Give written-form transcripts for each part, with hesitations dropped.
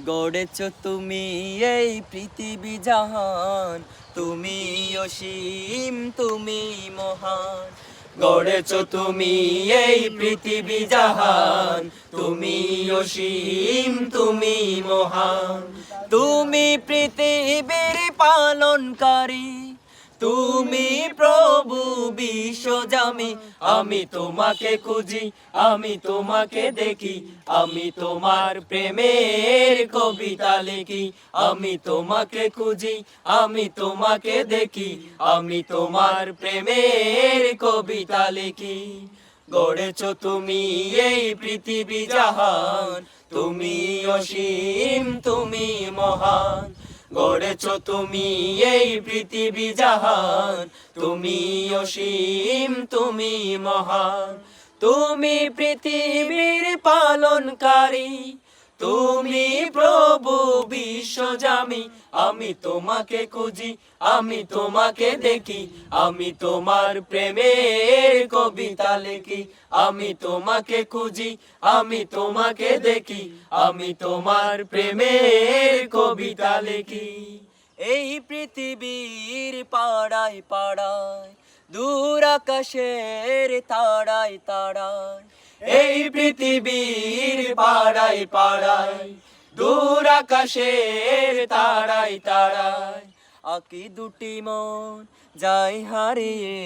গড়েছ তুমি এই পৃথিবী জাহান, তুমি অসীম তুমি মহান। গড়েছ তুমি এই পৃথিবী জাহান, তুমি অসীম তুমি মহান। তুমি পৃথিবীর পালনকারী, তুমি প্রভু বিশ্বজামি। আমি তোমাকে খুঁজি, আমি তোমাকে দেখি, আমি তোমার প্রেমের কবিতা লিখি। আমি তোমাকে খুঁজি, আমি তোমাকে দেখি, আমি তোমার প্রেমের কবিতা লিখি। গড়েছ তুমি এই পৃথিবী জাহান, তুমি অসীম তুমি মহান। গড়েছ তুমি এই পৃথিবী জাহান, তুমি অসীম তুমি মহান। তুমি পৃথিবীর পালনকারী, তুমি প্রভু বিশ্বজামি। আমি তোমাকে খুঁজি, আমি তোমাকে দেখি, আমি তোমার প্রেমের কবিতা লিখি। আমি তোমাকে খুঁজি, আমি তোমাকে দেখি, আমি তোমার প্রেমের কবিতা লিখি। এই পৃথিবীর পাড়ায় পাড়ায়, দূর আকাশের তারায় তারায়। এই পৃথিবীর পাড়ায় পাড়ায়, দূর আকাশের তারায় তারায়। আঁকি দুটি মন যাই হারিয়ে,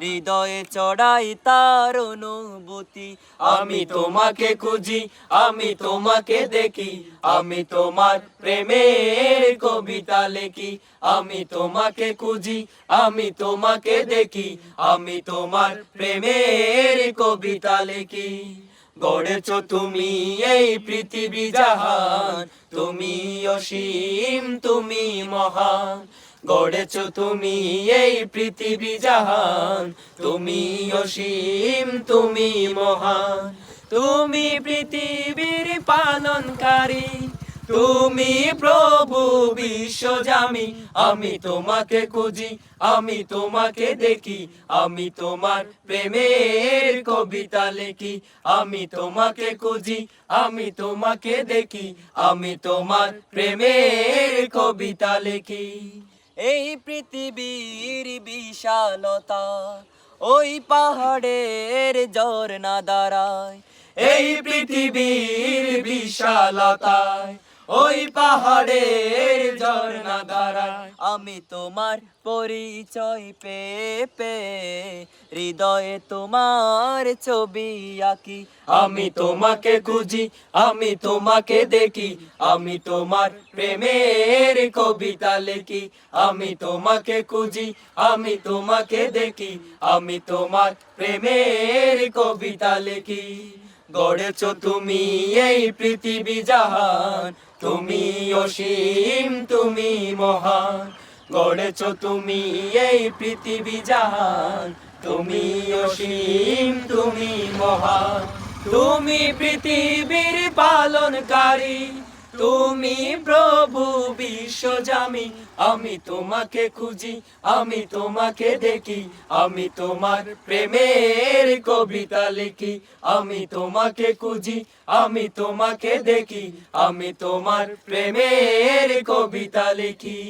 হৃদয়ে চড়াই তার অনুভূতি। আমি তোমাকে খুঁজি, আমি তোমাকে দেখি, আমি তোমার প্রেমের কবিতা লিখি। আমি তোমাকে খুঁজি, আমি তোমাকে দেখি, আমি তোমার প্রেমের কবিতা লিখি। গড়েছ তুমি এই পৃথিবী জাহান, তুমি অসীম তুমি মহান। গড়েছ তুমি এই পৃথিবী জাহান, তুমি অসীম তুমি মহান। তুমি পৃথিবীর পালনকারী, তুমি প্রভু বিশ্বজামি। আমি তোমাকে খুঁজি, আমি তোমাকে দেখি, আমি তোমার প্রেমের কবিতা লিখি। আমি তোমাকে খুঁজি, আমি তোমাকে দেখি, আমি তোমার প্রেমের কবিতা লিখি। এই পৃথিবীর বিশালতা, ওই পাহাড়ের ঝর্ণা দাঁড়ায়। এই পৃথিবীর বিশালতায়, ওই পাহাড়ের ঝর্ণা দাঁড়ায়। আমি তোমার পরিচয় পেয়ে পেয়ে, হৃদয়ে তোমার ছবি আঁকি। আমি তোমাকে খুঁজি, আমি তোমাকে দেখি, আমি তোমার প্রেমের কবিতা লিখি। আমি তোমাকে খুঁজি, আমি তোমাকে দেখি, আমি তোমার প্রেমের কবিতা লিখি। গড়েছ তুমি এই পৃথিবী জাহান, তুমি অসীম তুমি মহান। গড়েছ তুমি এই পৃথিবী জাহান, তুমি অসীম তুমি মহান। তুমি পৃথিবীর পালনকারী, তুমি প্রভু বিশ্বজামি। আমি তোমাকে খুঁজি, আমি তোমাকে দেখি, আমি তোমার প্রেমের কবিতা লিখি। আমি তোমাকে খুঁজি, আমি তোমাকে দেখি, আমি তোমার প্রেমের কবিতা লিখি।